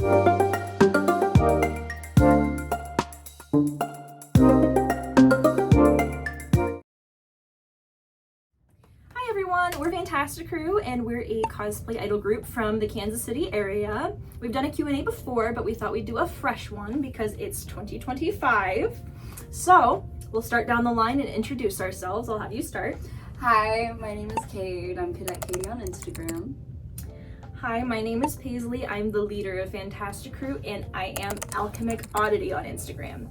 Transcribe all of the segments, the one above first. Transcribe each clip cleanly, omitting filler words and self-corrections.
Hi everyone, we're FantastiCrew and we're a cosplay idol group from the Kansas City area. We've done a Q&A before, but we thought we'd do a fresh one because it's 2025. So we'll start down the line and introduce ourselves. I'll have you start. Hi, my name is Kate. I'm Cadet Katie on Instagram. Hi, my name is Paisley. I'm the leader of FantastiCrew and I am Alchemic Oddity on Instagram.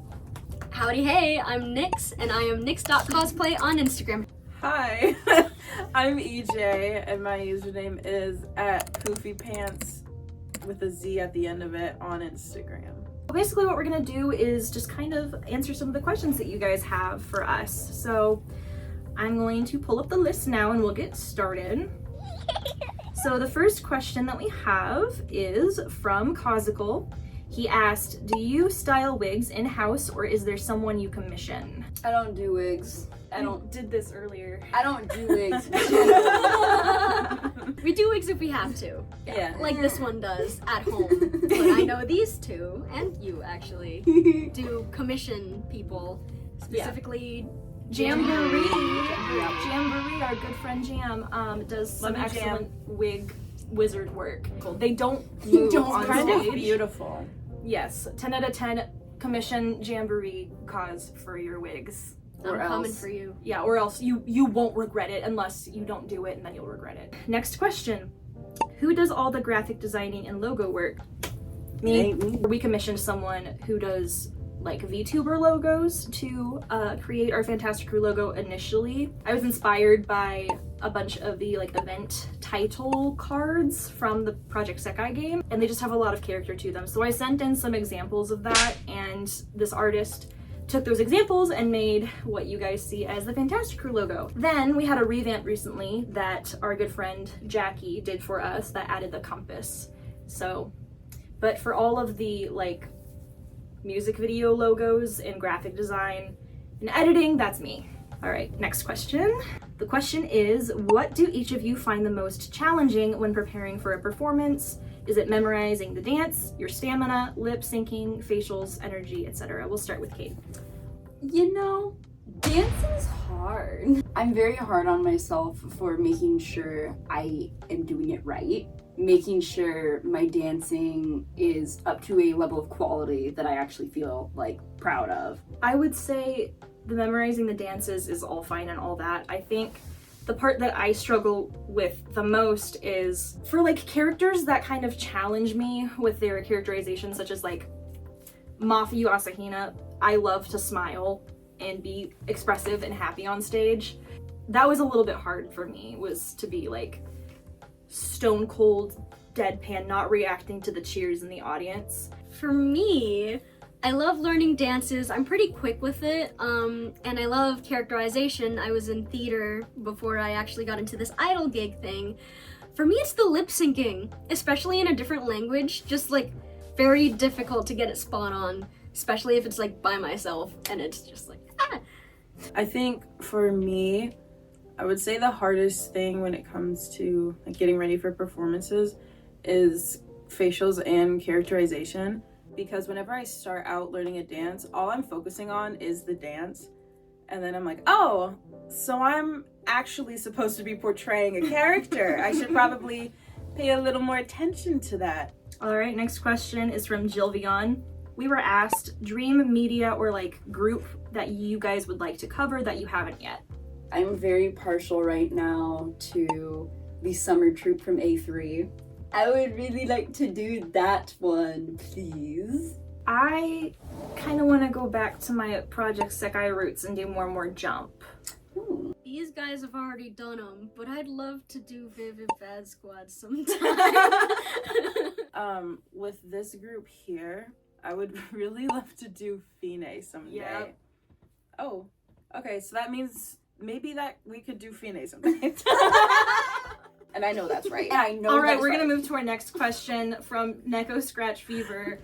Howdy hey, I'm Nyx and I am Nyx.cosplay on Instagram. Hi, I'm EJ and my username is @PoofyPants with a Z at the end of it on Instagram. Basically what we're gonna do is just kind of answer some of the questions that you guys have for us. So I'm going to pull up the list now and we'll get started. So the first question that we have is from Cosical. He asked, do you style wigs in-house or is there someone you commission? I don't do wigs. I did this earlier. I don't do wigs. We do wigs if we have to. Yeah. Like this one does at home. But I know these two, and you actually, do commission people, specifically Jamboree, our good friend Jam, does some Love you, Jam. excellent wig wizard work. They don't move on Kind of stage. beautiful. Yes, 10 out of 10 commission Jamboree cause for your wigs. I'm Or coming else. for you. Yeah, or else you won't regret it unless you don't do it and then you'll regret it. Next question. Who does all the graphic designing and logo work? Me. We commissioned someone who does like VTuber logos to create our FantastiCrew logo initially. I was inspired by a bunch of the like event title cards from the Project Sekai game, and they just have a lot of character to them. So I sent in some examples of that, and this artist took those examples and made what you guys see as the FantastiCrew logo. Then we had a revamp recently that our good friend Jackie did for us that added the compass. So, but for all of the like music video logos and graphic design and editing, that's me. All right, next question. The question is, what do each of you find the most challenging when preparing for a performance? Is it memorizing the dance, your stamina, lip syncing, facials, energy, etc.? We'll start with Kate. You know, dancing is hard. I'm very hard on myself for making sure I am doing it right. Making sure my dancing is up to a level of quality that I actually feel like proud of. I would say the memorizing the dances is all fine and all that. I think the part that I struggle with the most is for like characters that kind of challenge me with their characterization, such as like Mafiyu Asahina. I love to smile and be expressive and happy on stage. That was a little bit hard for me, was to be like stone cold, deadpan, not reacting to the cheers in the audience. For me, I love learning dances. I'm pretty quick with it, and I love characterization. I was in theater before I actually got into this idol gig thing. For me, it's the lip syncing, especially in a different language. Just like very difficult to get it spot on, especially if it's like by myself and it's just like ah. I think for me, I would say the hardest thing when it comes to like getting ready for performances is facials and characterization. Because whenever I start out learning a dance, all I'm focusing on is the dance. And then I'm like, oh, so I'm actually supposed to be portraying a character. I should probably pay a little more attention to that. All right, next question is from Jilvion. We were asked dream media or like group that you guys would like to cover that you haven't yet. I'm very partial right now to the summer troupe from A3. I would really like to do that one, please. I kind of want to go back to my Project Sekai roots and do more jump. Ooh. These guys have already done them, but I'd love to do Vivid Bad Squad sometime. With this group here, I would really love to do Fine someday. Yep. Oh, okay, so that means maybe that we could do Fine someday. And I know that's right. And I know All right, that's we're right. going to move to our next question from Neko Scratch Fever.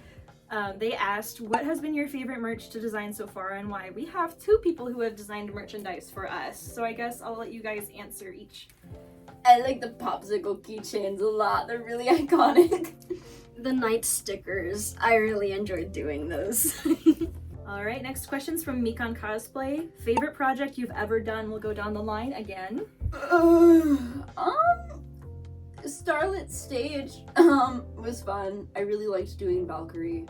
They asked, what has been your favorite merch to design so far and why? We have two people who have designed merchandise for us, so I guess I'll let you guys answer each. I like the popsicle keychains a lot. They're really iconic. the night stickers. I really enjoyed doing those. All right, next question's from Mikan Cosplay. Favorite project you've ever done? We'll go down the line again. Starlit Stage was fun. I really liked doing Valkyrie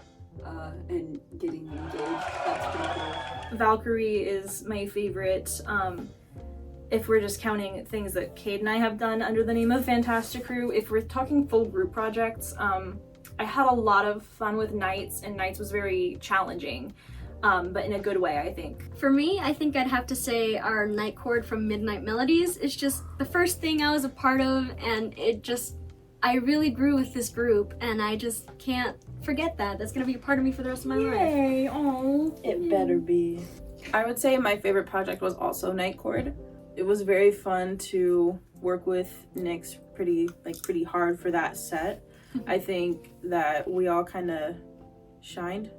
and getting engaged. That's pretty cool. Valkyrie is my favorite. If we're just counting things that Cade and I have done under the name of FantastiCrew, if we're talking full group projects, I had a lot of fun with Nights, and Nights was very challenging, but in a good way, I think. For me, I think I'd have to say our Night Chord from Midnight Melodies is just the first thing I was a part of, and I really grew with this group, and I just can't forget that. That's gonna be a part of me for the rest of my life. Yay! Oh, It better be. I would say my favorite project was also Night Chord. It was very fun to work with Nyx pretty hard for that set. I think that we all kind of shone.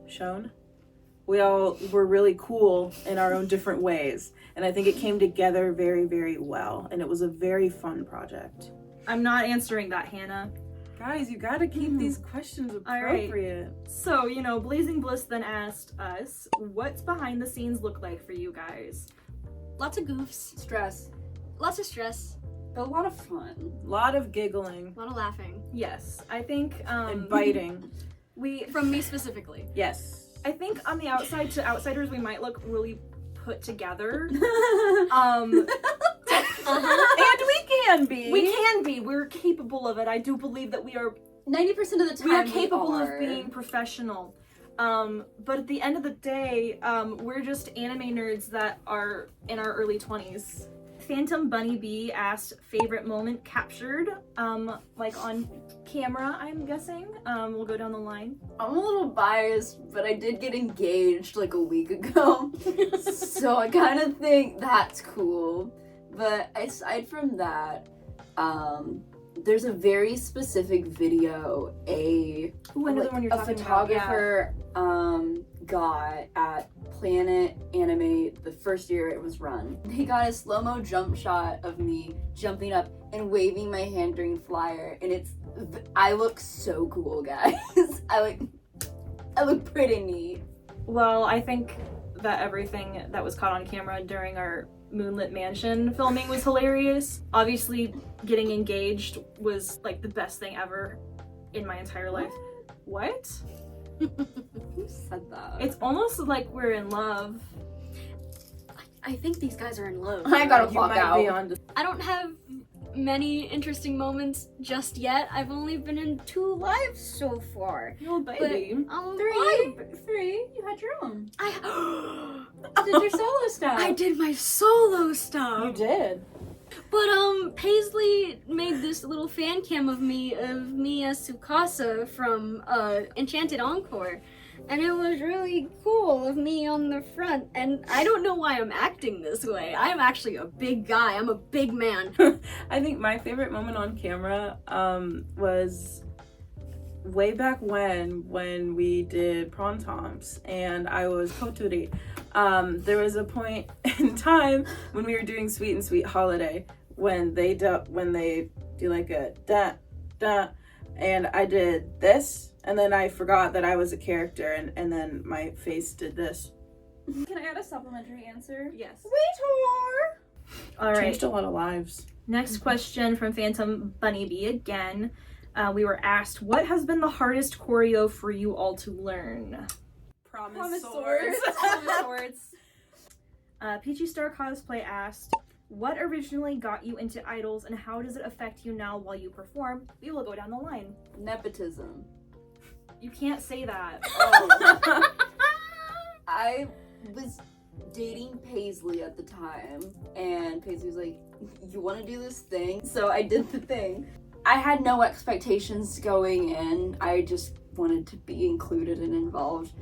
We all were really cool in our own different ways. And I think it came together very, very well. And it was a very fun project. I'm not answering that, Hannah. Guys, you gotta keep these questions appropriate. So, Blazing Bliss then asked us, what's behind the scenes look like for you guys? Lots of goofs, Stress. lots of stress, But a lot of fun. A lot of giggling a lot of laughing. Yes, I think and biting. From me specifically. Yes. I think on the outside to outsiders we might look really put together. And we can be. we can be. We're capable of it. I do believe that we are 90% of the time we are capable are. of being professional. But at the end of the day, we're just anime nerds that are in our early 20s. Phantom Bunny B asked favorite moment captured, like on camera, I'm guessing. We'll go down the line. I'm a little biased, but I did get engaged like a week ago. So I kind of think that's cool. But aside from that, there's a very specific video Ooh, I know the one you're talking photographer got at Planet Anime the first year it was run. They got a slow-mo jump shot of me jumping up and waving my hand during flyer, and I look so cool, guys. I look pretty neat. Well, I think that everything that was caught on camera during our Moonlit Mansion filming was hilarious. Obviously, getting engaged was like the best thing ever in my entire life. What? Who said that? It's almost like we're in love. I think these guys are in love. I gotta You clock might out. be on to I don't have many interesting moments just yet. I've only been in 2 lives so far. Oh, baby. Three. You had your own. I You did your solo stuff. I did my solo stuff. You did. But Paisley made this little fan cam of me as Tsukasa from Enchanted Encore. And it was really cool of me on the front. And I don't know why I'm acting this way. I'm actually a big guy. I'm a big man. I think my favorite moment on camera was way back when we did Prawn Tomps and I was Koturi. There was a point in time when we were doing Sweet and Sweet Holiday when they do like a da da, and I did this, and then I forgot that I was a character, and then my face did this. Can I add a supplementary answer? Yes. Wait, All right. Changed a lot of lives. Next question from Phantom Bunny B again. We were asked, what has been the hardest choreo for you all to learn? Promise Swords. Peachy Star Cosplay asked, what originally got you into idols and how does it affect you now while you perform? We will go down the line. Nepotism. You can't say that. Oh. I was dating Paisley at the time, and Paisley was like, you want to do this thing? So I did the thing. I had no expectations going in. I just wanted to be included and involved.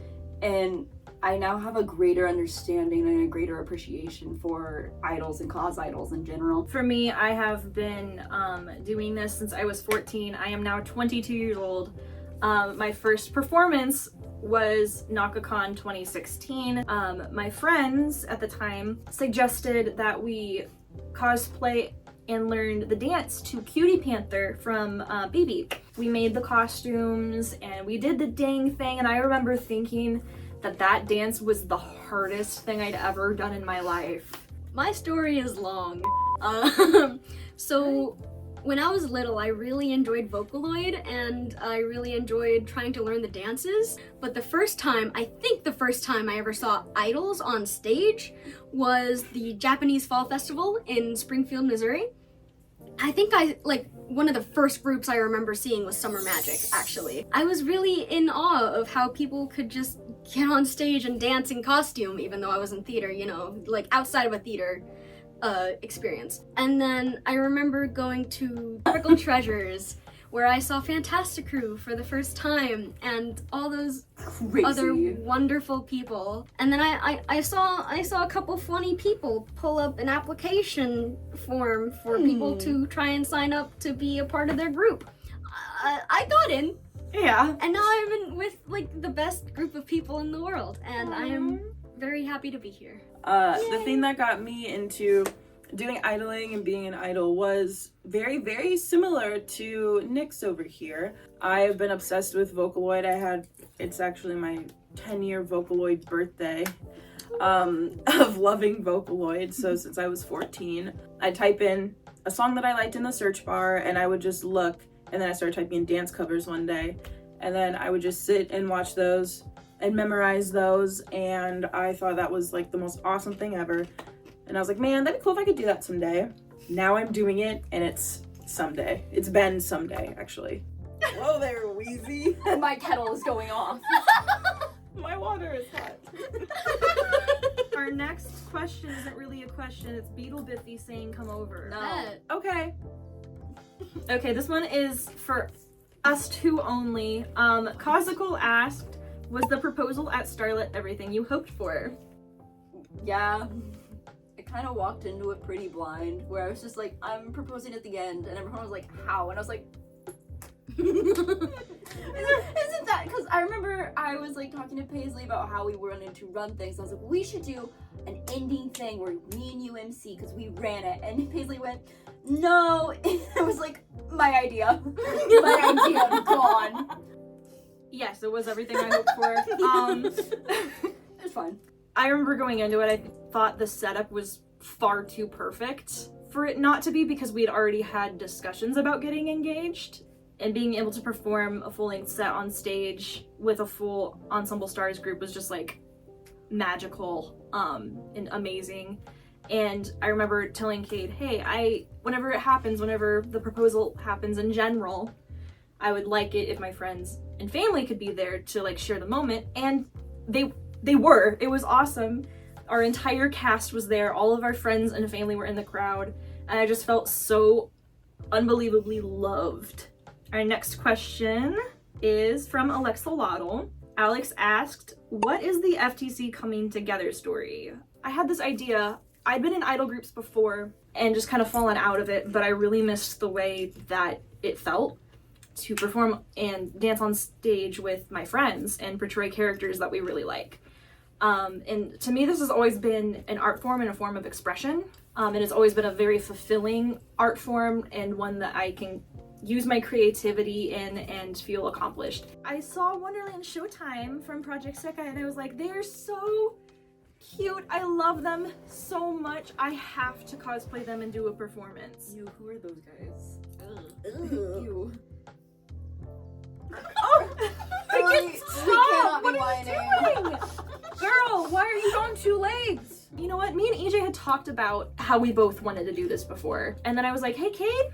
And I now have a greater understanding and a greater appreciation for idols and cause idols in general. For me, I have been doing this since I was 14. I am now 22 years old. My first performance was NakaCon 2016. My friends at the time suggested that we cosplay and learned the dance to Cutie Panther from Baby. We made the costumes and we did the dang thing, and I remember thinking that dance was the hardest thing I'd ever done in my life. My story is long. So when I was little, I really enjoyed Vocaloid and I really enjoyed trying to learn the dances. But I think the first time I ever saw idols on stage was the Japanese Fall Festival in Springfield, Missouri. I think one of the first groups I remember seeing was Summer Magic, actually. I was really in awe of how people could just get on stage and dance in costume, even though I was in theater, like outside of a theater experience. And then I remember going to Tropical Treasures, where I saw FantastiCrew for the first time, and all those other wonderful people. And then I saw a couple funny people pull up an application form for people to try and sign up to be a part of their group. I got in. Yeah. And now I'm in with like the best group of people in the world, and I am very happy to be here. The thing that got me into doing idling and being an idol was very, very similar to Nick's over here. I've been obsessed with Vocaloid. It's actually my 10-year Vocaloid birthday of loving Vocaloid. So since I was 14, I type in a song that I liked in the search bar and I would just look, and then I started typing in dance covers one day, and then I would just sit and watch those and memorize those, and I thought that was like the most awesome thing ever. And I was like, man, that'd be cool if I could do that someday. Now I'm doing it, and it's someday. It's been someday, actually. Whoa there, Wheezy. My kettle is going off. My water is hot. Our next question isn't really a question, it's Beetle Biffy saying come over. No. Okay. Okay, this one is for us two only. Cosical asked, was the proposal at Starlet everything you hoped for? Yeah. I kind of walked into it pretty blind, where I was just like, I'm proposing at the end, and everyone was like, how? And I was like, isn't that, because I remember I was like talking to Paisley about how we were running to run things. I was like, we should do an ending thing where me and you MC, because we ran it. And Paisley went, no. And I was like, my idea. My idea gone. Yes, it was everything I hoped for. It's fine. I remember going into it, I thought the setup was far too perfect for it not to be, because we had already had discussions about getting engaged, and being able to perform a full-length set on stage with a full Ensemble Stars group was just like magical and amazing. And I remember telling Cade, hey, whenever the proposal happens in general, I would like it if my friends and family could be there to like share the moment. And they were. It was awesome. Our entire cast was there. All of our friends and family were in the crowd. And I just felt so unbelievably loved. Our next question is from Alexa Loddle. Alex asked, what is the FTC coming together story? I had this idea. I'd been in idol groups before and just kind of fallen out of it, but I really missed the way that it felt to perform and dance on stage with my friends and portray characters that we really like. And to me, this has always been an art form and a form of expression. And it's always been a very fulfilling art form and one that I can use my creativity in and feel accomplished. I saw Wonderland Showtime from Project Secca and I was like, they're so cute. I love them so much. I have to cosplay them and do a performance. Who are those guys? Ugh. You. Oh! Really? Stop! We What are you cannot doing? Girl, why are you on two legs? You know what? Me and EJ had talked about how we both wanted to do this before. And then I was like, hey, Cade,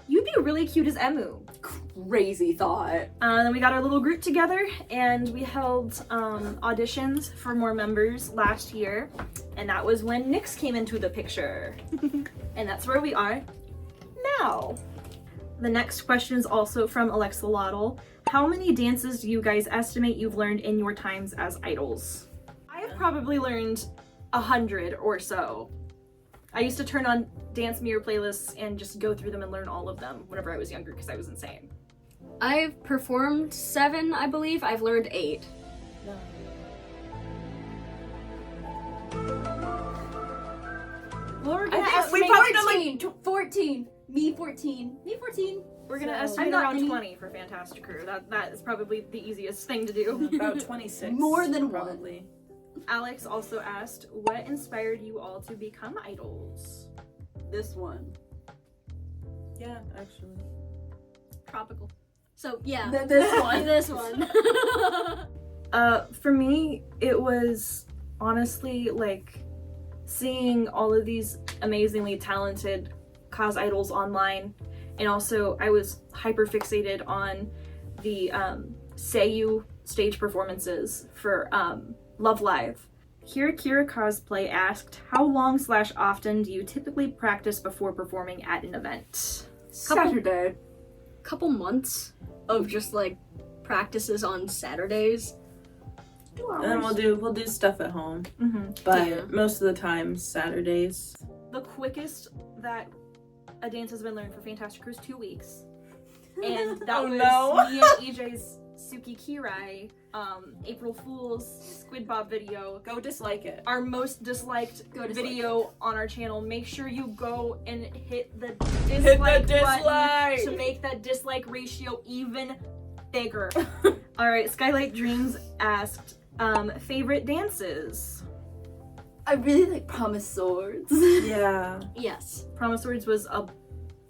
you'd be really cute as Emu. Crazy thought. Then we got our little group together and we held auditions for more members last year. And that was when Nyx came into the picture. And that's where we are now. The next question is also from Alexa Loddle. How many dances do you guys estimate you've learned in your times as idols? I have probably learned 100 or so. I used to turn on Dance Mirror playlists and just go through them and learn all of them whenever I was younger because I was insane. I've performed 7, I believe. I've learned 8. Well, we're I gonna think estimate. we probably done, like, 14. Me 14. Me 14. We're gonna So- estimate I'm not around any- 20 for FantastiCrew. That is probably the easiest thing to do. About 26. More than one. probably. Alex also asked, what inspired you all to become idols? This one. Yeah, actually. Tropical. So yeah, This one. this one. For me, it was honestly like seeing all of these amazingly talented cos idols online, and also I was hyper fixated on the Seiyu stage performances for Love Live. Kira Cosplay asked, how long/often do you typically practice before performing at an event? Saturday. Couple months of just like practices on Saturdays. 2 hours. And then we'll do stuff at home. Mm-hmm. But Yeah. most of the time, Saturdays. The quickest that a dance has been learned for FantastiCrew is 2 weeks. And that Oh, was no. me and EJ's Suki Kirai, April Fool's Squid Bob video. Go dislike it. Our most disliked Go dislike video on our channel. Make sure you go and hit the Hit dislike the button dislike! to make that dislike ratio even bigger. Alright, Skylight Dreams asked, favorite dances? I really like Promise Swords. Yeah. Yes. Promise Words was a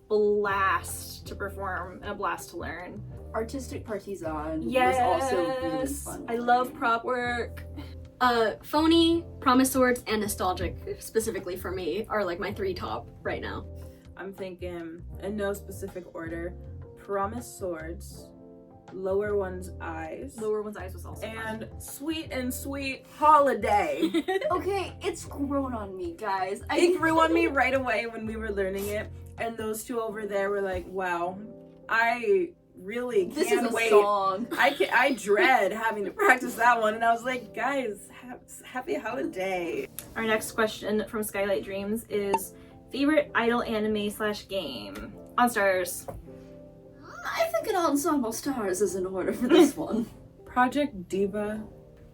blast to perform and a blast to learn. Artistic Partisan Yes, was also really fun. I love prop work. Phony, Promise Swords, and Nostalgic, specifically for me, are like my 3 top right now. I'm thinking, in no specific order, Promise Swords, Lower One's Eyes, Lower One's Eyes was also fun. and Sweet and Sweet Holiday. Okay, it's grown on me, guys. It grew on me right away when we were learning it, and those two over there were like, wow, I really can't This is a wait. song. I dread having to practice that one, and I was like, guys, happy holiday. Our next question from Skylight Dreams is favorite idol anime/game. On Stars. I think an ensemble stars is in order for this one. Project Diva.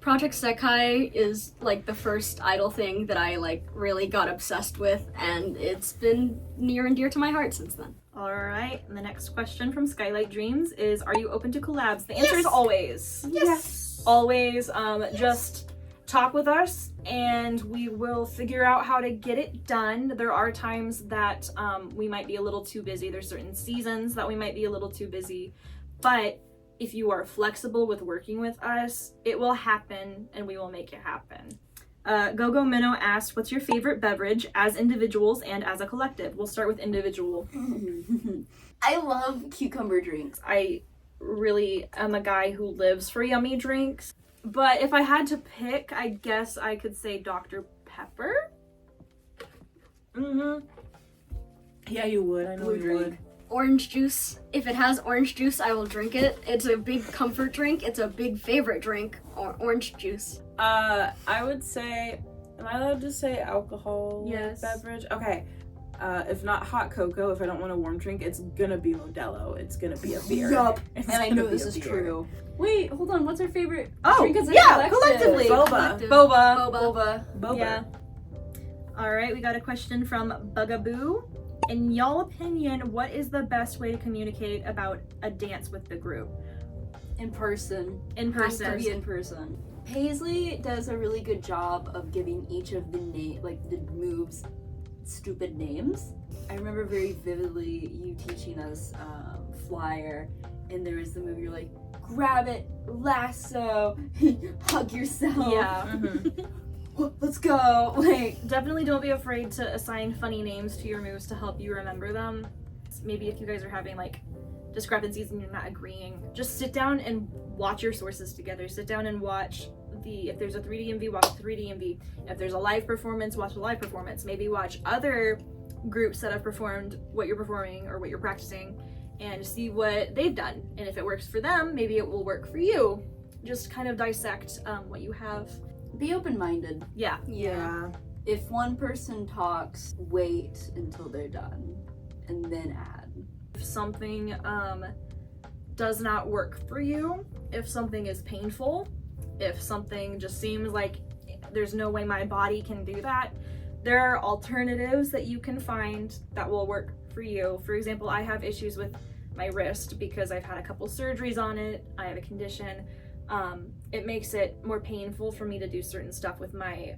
Project Sekai is like the first idol thing that I like really got obsessed with, and it's been near and dear to my heart since then. Alright, and the next question from Skylight Dreams is, are you open to collabs? The answer is always. Yes. Always. Just talk with us and we will figure out how to get it done. There are times that we might be a little too busy. There's certain seasons that we might be a little too busy. But if you are flexible with working with us, it will happen and we will make it happen. Gogo Minnow asked, what's your favorite beverage as individuals and as a collective? We'll start with individual. I love cucumber drinks. I really am a guy who lives for yummy drinks. But if I had to pick, I guess I could say Dr. Pepper. Mm-hmm. Yeah, you would. I know Blue you drink. would. Orange juice. If it has orange juice, I will drink it. It's a big comfort drink. It's a big favorite drink. Orange juice. I would say, am I allowed to say alcohol Yes. beverage? Okay. If not hot cocoa, if I don't want a warm drink, it's gonna be Modelo. It's gonna be a beer. Yup. It's And I gonna know be this a is beer. true. Wait, hold on. What's our favorite Oh, drink as a yeah, collective? collectively. Boba. Collective. Boba. Boba. Boba. Yeah. Alright, we got a question from Bugaboo. In y'all opinion, what is the best way to communicate about a dance with the group? In person. In Has to be person. in person. Paisley does a really good job of giving each of the the moves stupid names. I remember very vividly you teaching us Flyer, and there was the move you're like, grab it, lasso, hug yourself. Yeah. Mhm. Let's go. Like, Definitely don't be afraid to assign funny names to your moves to help you remember them. Maybe if you guys are having like discrepancies and you're not agreeing, just sit down and watch your sources together. Sit down and watch if there's a 3D MV, watch the 3D MV. If there's a live performance, watch the live performance. Maybe watch other groups that have performed what you're performing or what you're practicing and see what they've done. And if it works for them, maybe it will work for you. Just kind of dissect what you have. be open-minded. Yeah. Yeah. If one person talks, wait until they're done, and then add. If something does not work for you, if something is painful, if something just seems like there's no way my body can do that, There are alternatives that you can find that will work for you. For example, I have issues with my wrist because I've had a couple surgeries on it. I have a condition. It makes it more painful for me to do certain stuff with my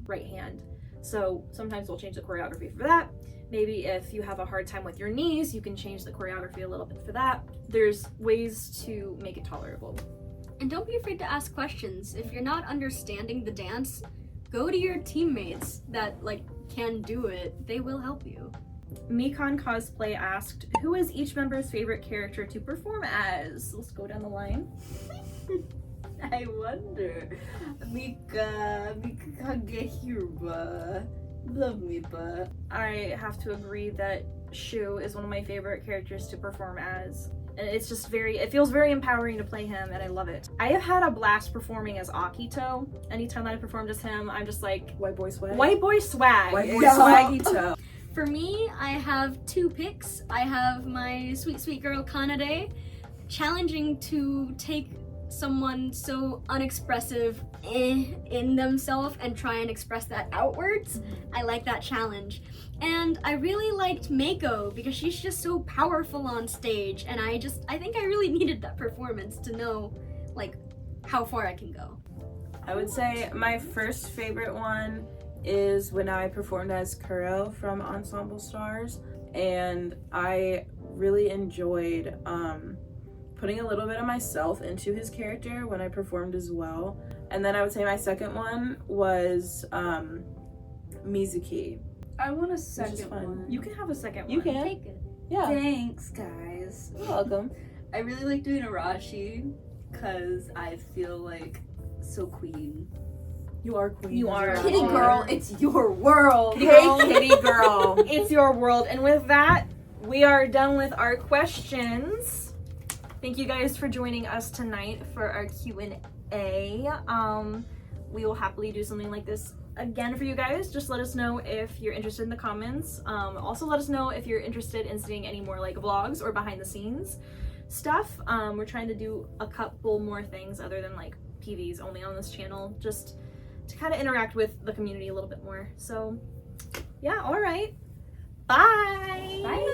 right hand. So sometimes we'll change the choreography for that. Maybe if you have a hard time with your knees, you can change the choreography a little bit for that. There's ways to make it tolerable. And don't be afraid to ask questions. If you're not understanding the dance, go to your teammates that can do it. They will help you. Mekon Cosplay asked, who is each member's favorite character to perform as? Let's go down the line. I wonder. Mika Kagehirba. Love me, but I have to agree that Shu is one of my favorite characters to perform as. And it's just it feels very empowering to play him, and I love it. I have had a blast performing as Akito. Anytime that I performed as him, I'm just like, White boy swag. white boy swag. White boy Yeah. swaggy toe. For me, I have 2 picks. I have my sweet, sweet girl Kanade, challenging to take someone so unexpressive in themselves and try and express that outwards. I like that challenge. And I really liked Mako because she's just so powerful on stage, and I think I really needed that performance to know how far I can go. I would say my first favorite one is when I performed as Kuro from Ensemble Stars, and I really enjoyed putting a little bit of myself into his character when I performed as well. And then I would say my second one was Mizuki. I want a is second fun. one. You can have a second You one. can. Take it. Yeah. Thanks, guys. You're welcome. I really like doing Arashi because I feel like so queen. You are queen. You are. Kitty Aw. girl, it's your world. Girl. Hey, kitty girl. It's your world. And with that, we are done with our questions. Thank you guys for joining us tonight for our Q&A. We will happily do something like this again for you guys. Just let us know if you're interested in the comments. Also let us know if you're interested in seeing any more vlogs or behind the scenes stuff. We're trying to do a couple more things other than PVs only on this channel, just to kind of interact with the community a little bit more. So yeah, all right. Bye. Bye.